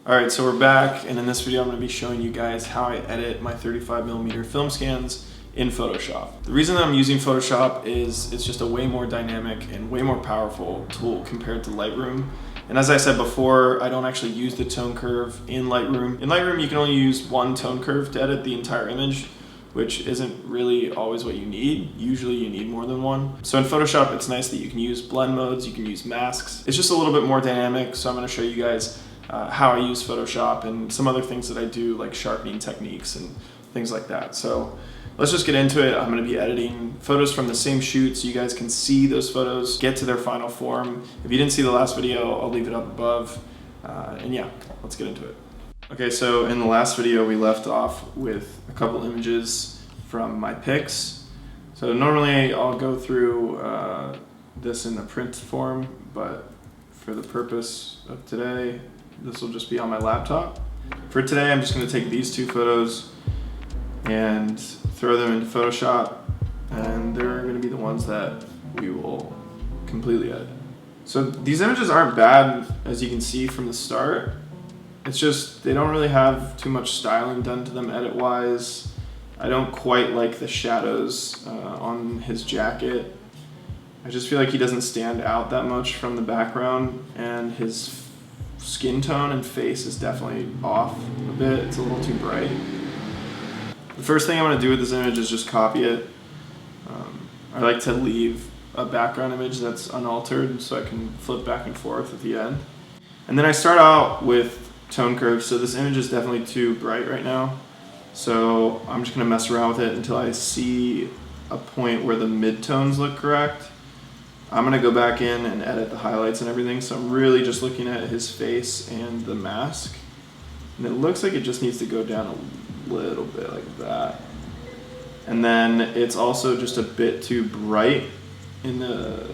Alright, so we're back, and in this video I'm going to be showing you guys how I edit my 35mm film scans in Photoshop. The reason that I'm using Photoshop is it's just a way more dynamic and way more powerful tool compared to Lightroom. And as I said before, I don't actually use the tone curve in Lightroom. In Lightroom you can only use one tone curve to edit the entire image, which isn't really always what you need. Usually you need more than one. So in Photoshop it's nice that you can use blend modes, you can use masks. It's just a little bit more dynamic, so I'm going to show you guys how I use Photoshop and some other things that I do, like sharpening techniques and things like that. So let's just get into it. I'm going to be editing photos from the same shoot so you guys can see those photos, get to their final form. If you didn't see the last video, I'll leave it up above. And yeah, let's get into it. Okay, so in the last video we left off with a couple images from my pics. So normally I'll go through this in the print form, but for the purpose of today, this will just be on my laptop. For today, I'm just going to take these two photos and throw them into Photoshop, and they're going to be the ones that we will completely edit. So these images aren't bad, as you can see from the start. It's just they don't really have too much styling done to them edit-wise. I don't quite like the shadows on his jacket. I just feel like he doesn't stand out that much from the background, and his skin tone and face is definitely off a bit. It's a little too bright. The first thing I'm going to do with this image is just copy it. I like to leave a background image that's unaltered so I can flip back and forth at the end. And then I start out with tone curves, so this image is definitely too bright right now. So I'm just going to mess around with it until I see a point where the midtones look correct. I'm going to go back in and edit the highlights and everything, so I'm really just looking at his face and the mask. And it looks like it just needs to go down a little bit like that. And then it's also just a bit too bright in the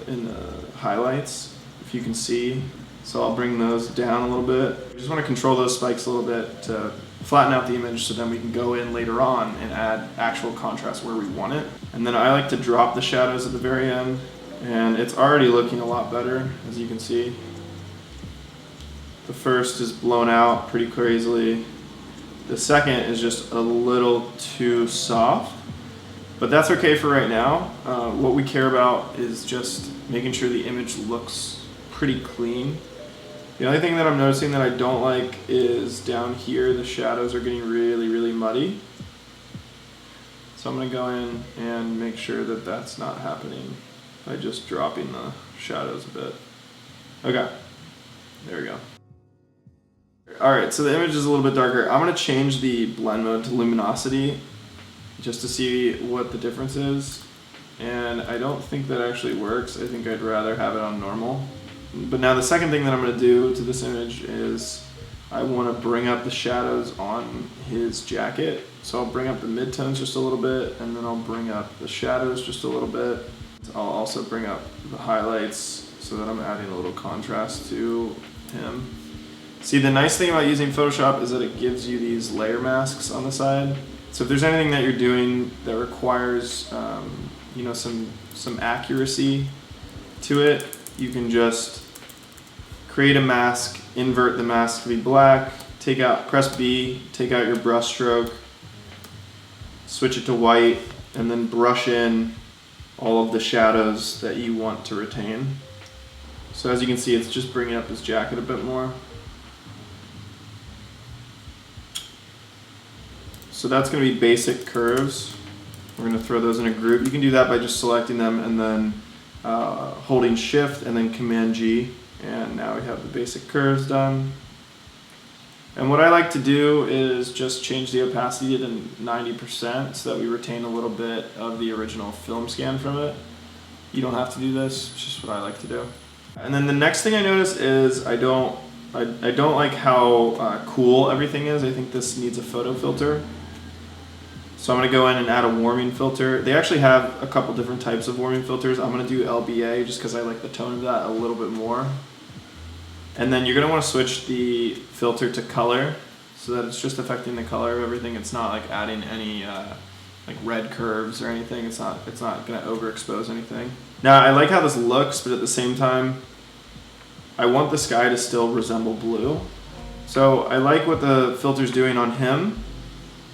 highlights, if you can see. So I'll bring those down a little bit. I just want to control those spikes a little bit to flatten out the image so then we can go in later on and add actual contrast where we want it. And then I like to drop the shadows at the very end. And it's already looking a lot better, as you can see. The first is blown out pretty crazily. The second is just a little too soft, but that's okay for right now. What we care about is just making sure the image looks pretty clean. The only thing that I'm noticing that I don't like is down here, the shadows are getting really, really muddy. So I'm going to go in and make sure that that's not happening by just dropping the shadows a bit. Okay, there we go. Alright, so the image is a little bit darker. I'm going to change the blend mode to luminosity just to see what the difference is. And I don't think that actually works. I think I'd rather have it on normal. But now the second thing that I'm going to do to this image is I want to bring up the shadows on his jacket. So I'll bring up the midtones just a little bit, and then I'll bring up the shadows just a little bit. I'll also bring up the highlights so that I'm adding a little contrast to him. See, the nice thing about using Photoshop is that it gives you these layer masks on the side. So if there's anything that you're doing that requires some accuracy to it, you can just create a mask, invert the mask to be black, press B, take out your brush stroke, switch it to white, and then brush in all of the shadows that you want to retain. So as you can see, it's just bringing up his jacket a bit more. So that's going to be basic curves. We're going to throw those in a group. You can do that by just selecting them and then holding Shift and then Command G. And now we have the basic curves done. And what I like to do is just change the opacity to 90% so that we retain a little bit of the original film scan from it. You don't have to do this, it's just what I like to do. And then the next thing I notice is I don't like how cool everything is. I think this needs a photo filter. So I'm going to go in and add a warming filter. They actually have a couple different types of warming filters. I'm going to do LBA just because I like the tone of that a little bit more. And then you're going to want to switch the filter to color so that it's just affecting the color of everything. It's not like adding any like red curves or anything. It's not going to overexpose anything. Now I like how this looks, but at the same time I want the sky to still resemble blue. So I like what the filter's doing on him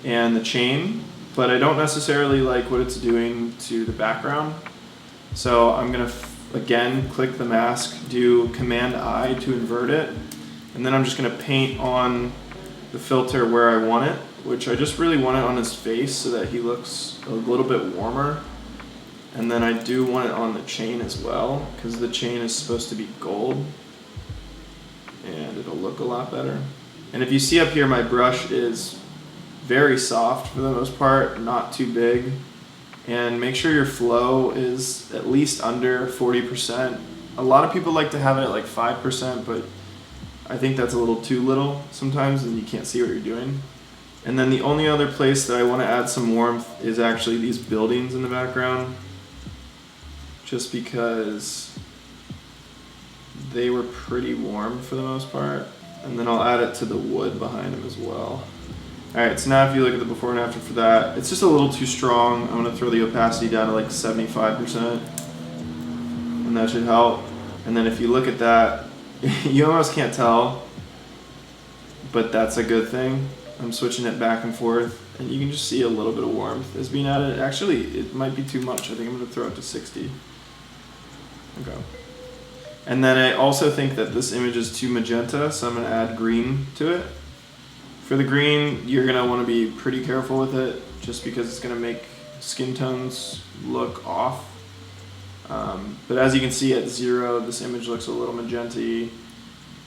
and the chain, but I don't necessarily like what it's doing to the background. So I'm gonna again click the mask, do Command I to invert it, and then I'm just gonna paint on the filter where I want it, which I just really want it on his face so that he looks a little bit warmer. And then I do want it on the chain as well, because the chain is supposed to be gold and it'll look a lot better. And if you see up here, my brush is very soft for the most part, not too big. And make sure your flow is at least under 40%. A lot of people like to have it at like 5%, but I think that's a little too little sometimes and you can't see what you're doing. And then the only other place that I want to add some warmth is actually these buildings in the background, just because they were pretty warm for the most part. And then I'll add it to the wood behind them as well. Alright, so now if you look at the before and after for that, it's just a little too strong. I'm going to throw the opacity down to like 75%, and that should help. And then if you look at that, you almost can't tell, but that's a good thing. I'm switching it back and forth, and you can just see a little bit of warmth is being added. Actually, it might be too much. I think I'm going to throw it to 60. Okay. And then I also think that this image is too magenta, so I'm going to add green to it. For the green, you're going to want to be pretty careful with it, just because it's going to make skin tones look off. But as you can see at 0, this image looks a little magenta-y.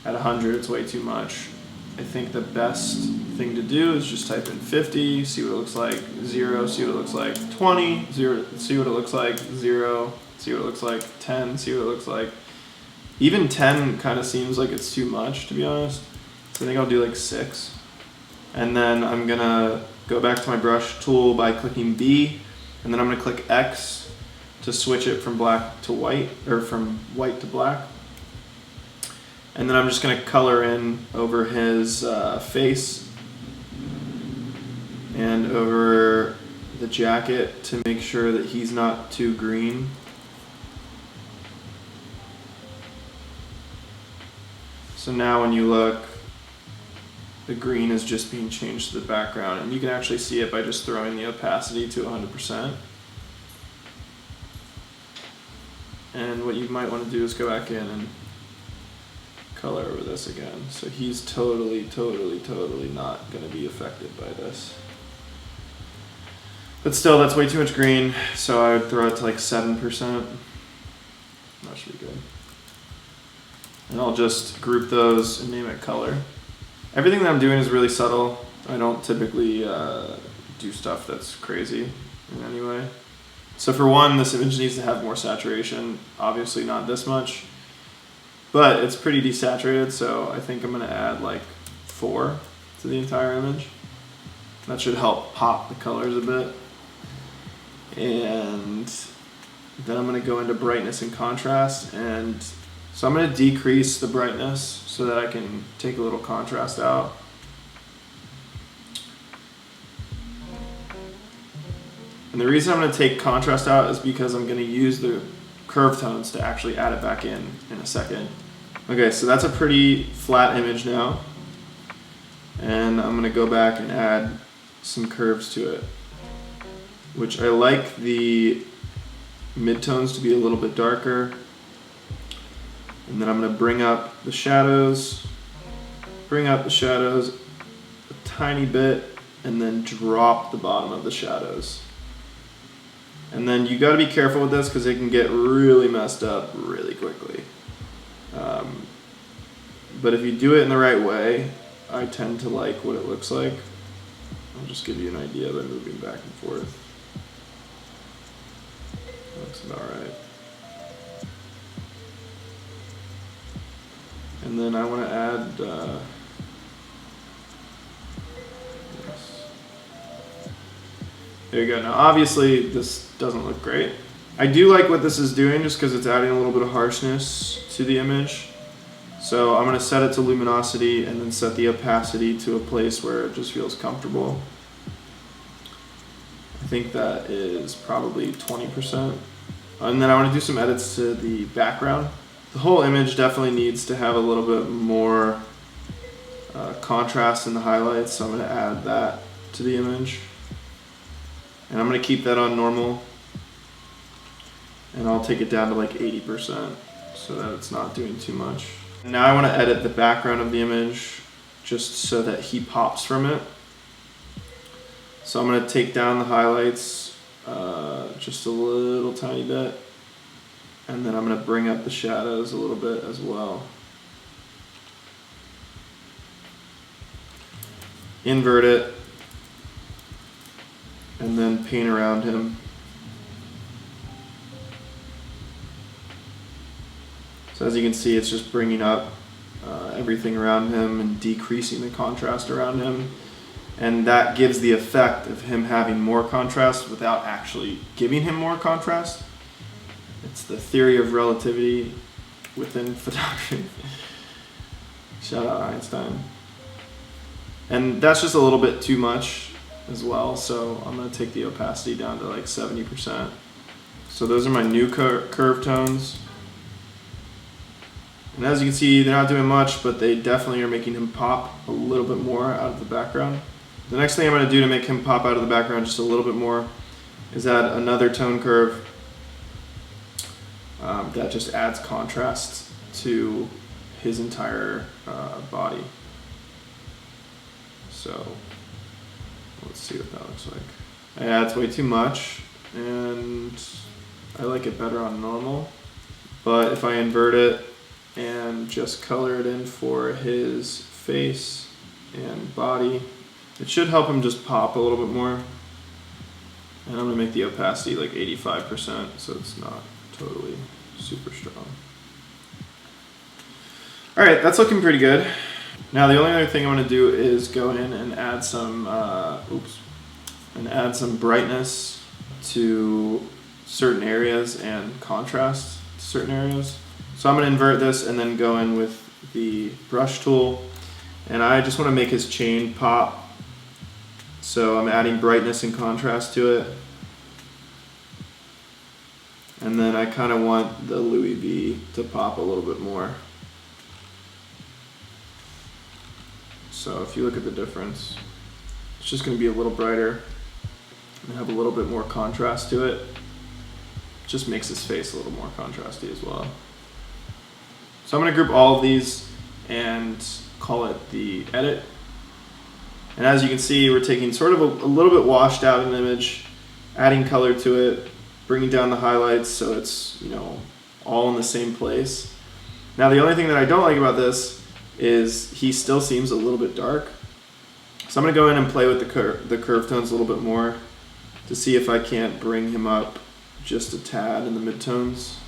At 100, it's way too much. I think the best thing to do is just type in 50, see what it looks like, 0, see what it looks like, 20, 0, see what it looks like, 0, see what it looks like, 10, see what it looks like. Even 10 kind of seems like it's too much, to be honest. So I think I'll do like 6. And then I'm gonna go back to my brush tool by clicking B, and then I'm gonna click X to switch it from black to white, or from white to black. And then I'm just gonna color in over his face and over the jacket to make sure that he's not too green. So now when you look, the green is just being changed to the background, and you can actually see it by just throwing the opacity to 100%. And what you might want to do is go back in and color over this again. So he's totally not going to be affected by this. But still, that's way too much green, so I would throw it to like 7%. That should be good. And I'll just group those and name it color. Everything that I'm doing is really subtle. I don't typically do stuff that's crazy in any way. So for one, this image needs to have more saturation. Obviously not this much, but it's pretty desaturated, so I think I'm gonna add like 4 to the entire image. That should help pop the colors a bit. And then I'm gonna go into brightness and contrast, and so I'm gonna decrease the brightness so that I can take a little contrast out. And the reason I'm going to take contrast out is because I'm going to use the curve tones to actually add it back in a second. Okay, so that's a pretty flat image now. And I'm going to go back and add some curves to it, which I like the midtones to be a little bit darker. And then I'm going to bring up the shadows a tiny bit, and then drop the bottom of the shadows. And then you got to be careful with this because it can get really messed up really quickly. But if you do it in the right way, I tend to like what it looks like. I'll just give you an idea by moving back and forth. That looks about right. And then I want to add this. There you go. Now obviously this doesn't look great. I do like what this is doing just because it's adding a little bit of harshness to the image. So I'm going to set it to luminosity and then set the opacity to a place where it just feels comfortable. I think that is probably 20%. And then I want to do some edits to the background. The whole image definitely needs to have a little bit more contrast in the highlights, so I'm going to add that to the image. And I'm going to keep that on normal. And I'll take it down to like 80% so that it's not doing too much. Now I want to edit the background of the image just so that he pops from it. So I'm going to take down the highlights just a little tiny bit. And then I'm going to bring up the shadows a little bit as well. Invert it. And then paint around him. So as you can see, it's just bringing up everything around him and decreasing the contrast around him. And that gives the effect of him having more contrast without actually giving him more contrast. It's the theory of relativity within photography. Shout out Einstein. And that's just a little bit too much as well, so I'm going to take the opacity down to like 70%. So those are my new curve tones. And as you can see, they're not doing much, but they definitely are making him pop a little bit more out of the background. The next thing I'm going to do to make him pop out of the background just a little bit more is add another tone curve that just adds contrast to his entire body. So let's see what that looks like. Yeah, it's way too much, and I like it better on normal. But if I invert it and just color it in for his face and body, it should help him just pop a little bit more. And I'm gonna make the opacity like 85% so it's not totally super strong. All right, that's looking pretty good. Now the only other thing I'm gonna do is go in and add some, brightness to certain areas and contrast to certain areas. So I'm going to invert this and then go in with the brush tool, and I just want to make his chain pop. So I'm adding brightness and contrast to it, and then I kind of want the Louis V to pop a little bit more. So if you look at the difference, it's just going to be a little brighter and have a little bit more contrast to it. It just makes his face a little more contrasty as well. So I'm going to group all of these and call it the edit. And as you can see, we're taking sort of a little bit washed out an image, adding color to it, bringing down the highlights so it's, you know, all in the same place. Now the only thing that I don't like about this is he still seems a little bit dark. So I'm going to go in and play with the curve tones a little bit more to see if I can't bring him up just a tad in the midtones.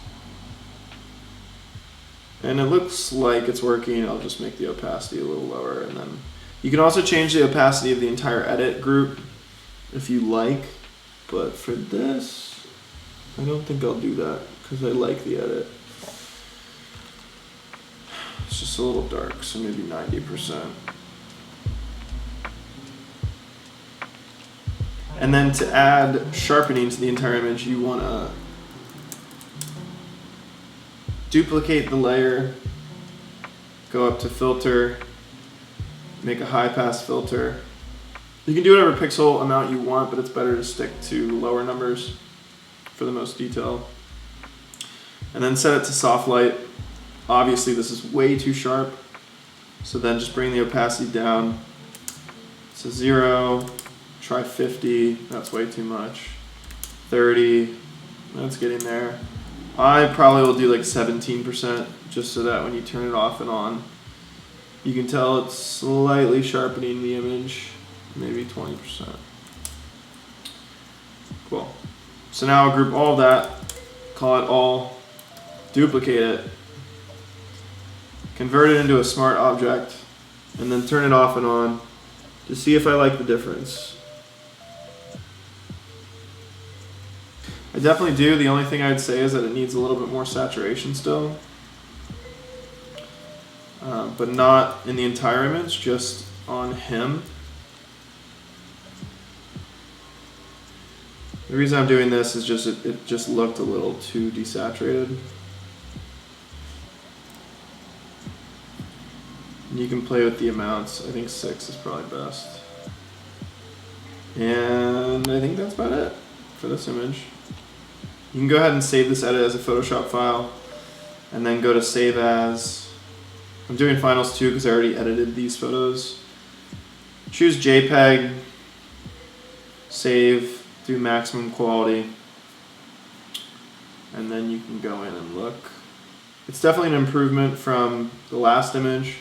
And it looks like it's working. I'll just make the opacity a little lower, and then you can also change the opacity of the entire edit group if you like, but for this I don't think I'll do that because I like the edit. It's just a little dark, so maybe 90%. And then to add sharpening to the entire image, you want to duplicate the layer, go up to filter, make a high pass filter. You can do whatever pixel amount you want, but it's better to stick to lower numbers for the most detail. And then set it to soft light. Obviously this is way too sharp, so then just bring the opacity down to 0, try 50, that's way too much, 30, that's getting there. I probably will do like 17% just so that when you turn it off and on, you can tell it's slightly sharpening the image, maybe 20%. Cool. So now I'll group all of that, call it all, duplicate it, convert it into a smart object, and then turn it off and on to see if I like the difference. I definitely do. The only thing I'd say is that it needs a little bit more saturation still, but not in the entire image, just on him. The reason I'm doing this is just it just looked a little too desaturated. And you can play with the amounts. I think 6 is probably best. And I think that's about it for this image. You can go ahead and save this edit as a Photoshop file and then go to save as. I'm doing finals too because I already edited these photos. Choose JPEG, save, do maximum quality, and then you can go in and look. It's definitely an improvement from the last image.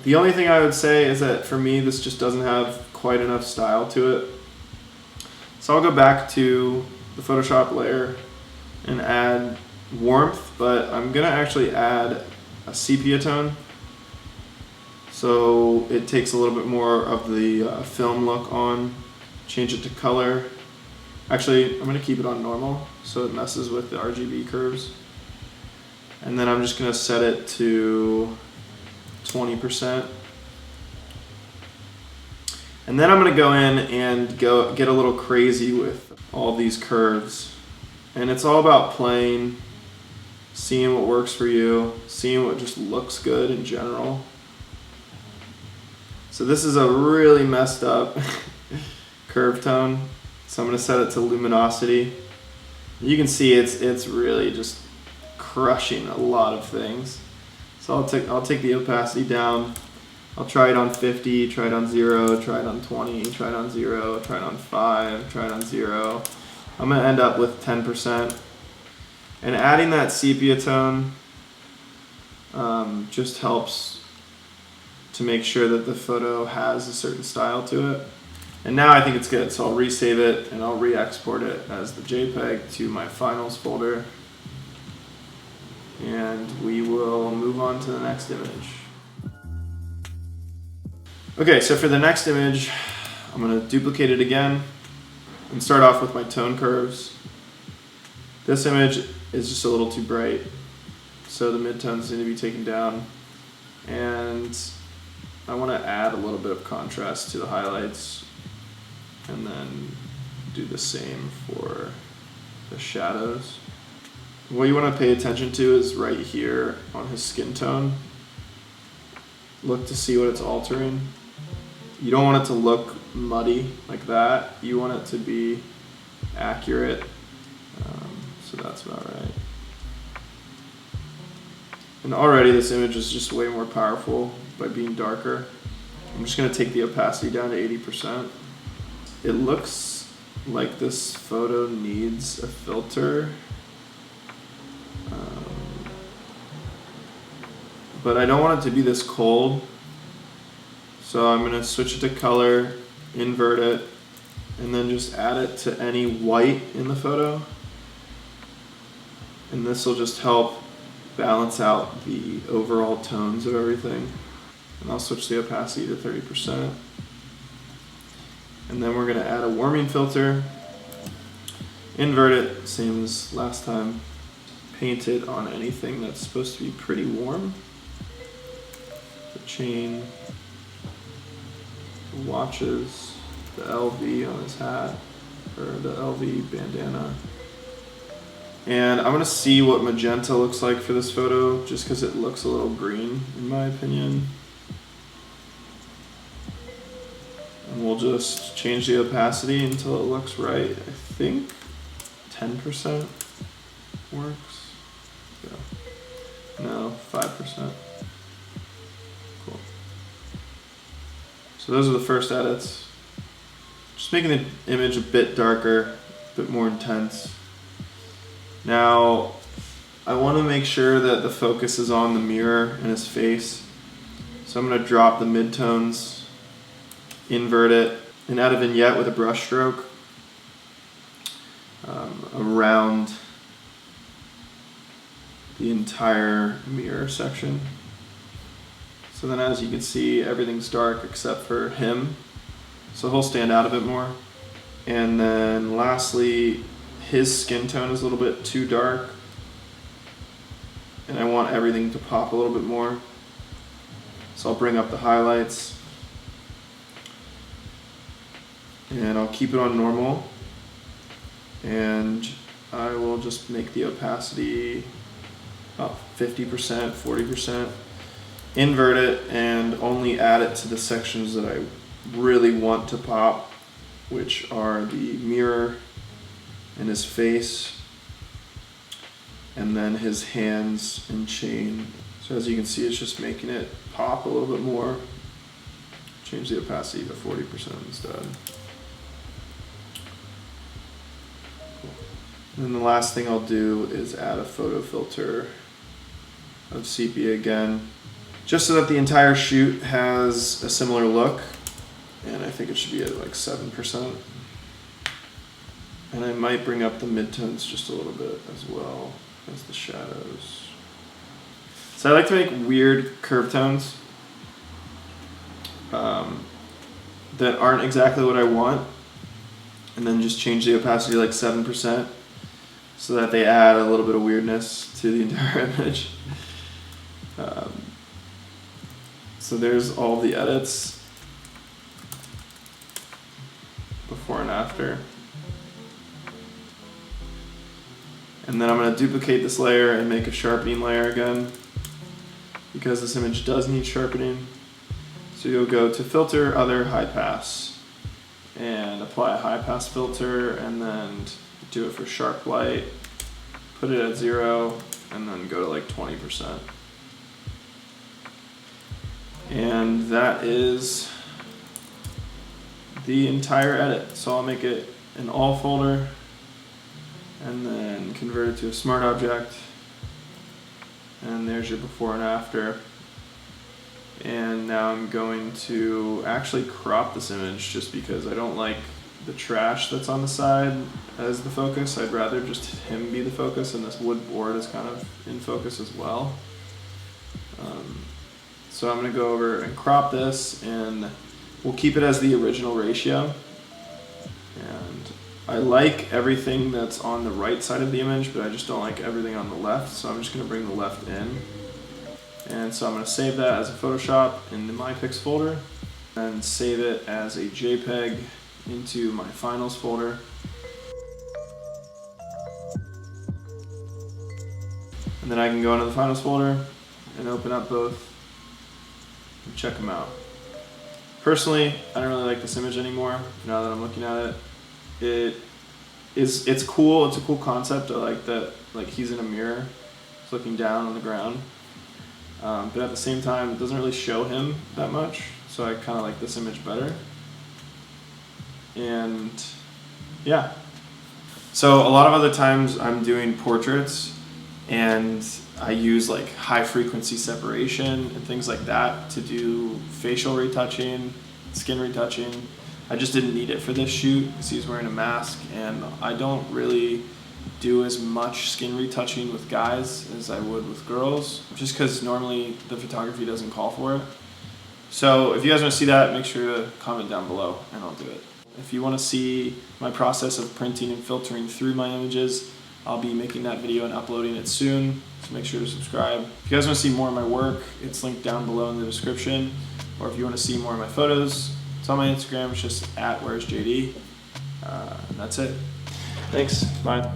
The only thing I would say is that for me this just doesn't have quite enough style to it. So I'll go back to the Photoshop layer and add warmth, but I'm gonna actually add a sepia tone. So it takes a little bit more of the film look on, change it to color. Actually, I'm gonna keep it on normal so it messes with the RGB curves. And then I'm just gonna set it to 20%. And then I'm gonna go in and get a little crazy with all these curves. And it's all about playing, seeing what works for you, seeing what just looks good in general. So this is a really messed up curve tone. So I'm gonna set it to luminosity. You can see it's really just crushing a lot of things. So I'll take the opacity down. I'll try it on 50, try it on 0, try it on 20, try it on 0, try it on 5, try it on 0. I'm gonna end up with 10%. And adding that sepia tone just helps to make sure that the photo has a certain style to it. And now I think it's good, so I'll resave it and I'll re-export it as the JPEG to my finals folder. And we will move on to the next image. Okay, so for the next image, I'm gonna duplicate it again and start off with my tone curves. This image is just a little too bright, so the midtones need to be taken down. And I wanna add a little bit of contrast to the highlights and then do the same for the shadows. What you want to pay attention to is right here on his skin tone. Look to see what it's altering. You don't want it to look muddy like that. You want it to be accurate. So that's about right. And already this image is just way more powerful by being darker. I'm just going to take the opacity down to 80%. It looks like this photo needs a filter. But I don't want it to be this cold, so I'm going to switch it to color, invert it, and then just add it to any white in the photo. And this will just help balance out the overall tones of everything. And I'll switch the opacity to 30%. And then we're going to add a warming filter, invert it, same as last time, paint it on anything that's supposed to be pretty warm. The chain, the watches, the LV on his hat, or the LV bandana. And I'm gonna see what magenta looks like for this photo, just because it looks a little green, in my opinion. And we'll just change the opacity until it looks right. I think 10% works. Yeah. No, 5%. Cool. So those are the first edits. Just making the image a bit darker, a bit more intense. Now, I want to make sure that the focus is on the mirror and his face. So I'm going to drop the midtones, invert it, and add a vignette with a brush stroke around the entire mirror section. So then as you can see, everything's dark except for him. So he'll stand out a bit more. And then lastly, his skin tone is a little bit too dark. And I want everything to pop a little bit more. So I'll bring up the highlights. And I'll keep it on normal. And I will just make the opacity about 50%, 40%. invert it and only add it to the sections that I really want to pop, which are the mirror and his face, and then his hands and chain. So as you can see, it's just making it pop a little bit more. Change the opacity to 40% instead. And then the last thing I'll do is add a photo filter of sepia again, just so that the entire shoot has a similar look. And I think it should be at like 7%. And I might bring up the midtones just a little bit as well as the shadows. So I like to make weird curve tones that aren't exactly what I want, and then just change the opacity like 7%. So that they add a little bit of weirdness to the entire image. So there's all the edits, before and after. And then I'm going to duplicate this layer and make a sharpening layer again, because this image does need sharpening. So you'll go to Filter, Other, High Pass, and apply a high pass filter, and then do it for sharp light, put it at 0, and then go to like 20%. And that is the entire edit. So I'll make it an all folder, and then convert it to a smart object, and there's your before and after. And now I'm going to actually crop this image, just because I don't like the trash that's on the side as the focus. I'd rather just him be the focus, and this wood board is kind of in focus as well. So I'm going to go over and crop this, and we'll keep it as the original ratio. And I like everything that's on the right side of the image, but I just don't like everything on the left, so I'm just going to bring the left in. And so I'm going to save that as a Photoshop in the My Pics folder, and save it as a JPEG into my finals folder. And then I can go into the finals folder and open up both and check them out. Personally, I don't really like this image anymore now that I'm looking at it. It's cool, it's a cool concept. I like that, like, he's in a mirror, he's looking down on the ground. But at the same time, it doesn't really show him that much, so I kind of like this image better. And yeah. So a lot of other times I'm doing portraits, and I use like high frequency separation and things like that to do facial retouching, skin retouching. I just didn't need it for this shoot because he's wearing a mask, and I don't really do as much skin retouching with guys as I would with girls, just because normally the photography doesn't call for it. So if you guys want to see that, make sure to comment down below and I'll do it. If you want to see my process of printing and filtering through my images, I'll be making that video and uploading it soon, so make sure to subscribe. If you guys want to see more of my work, it's linked down below in the description. Or if you want to see more of my photos, it's on my Instagram, it's just @where'sjd. And that's it. Thanks, bye.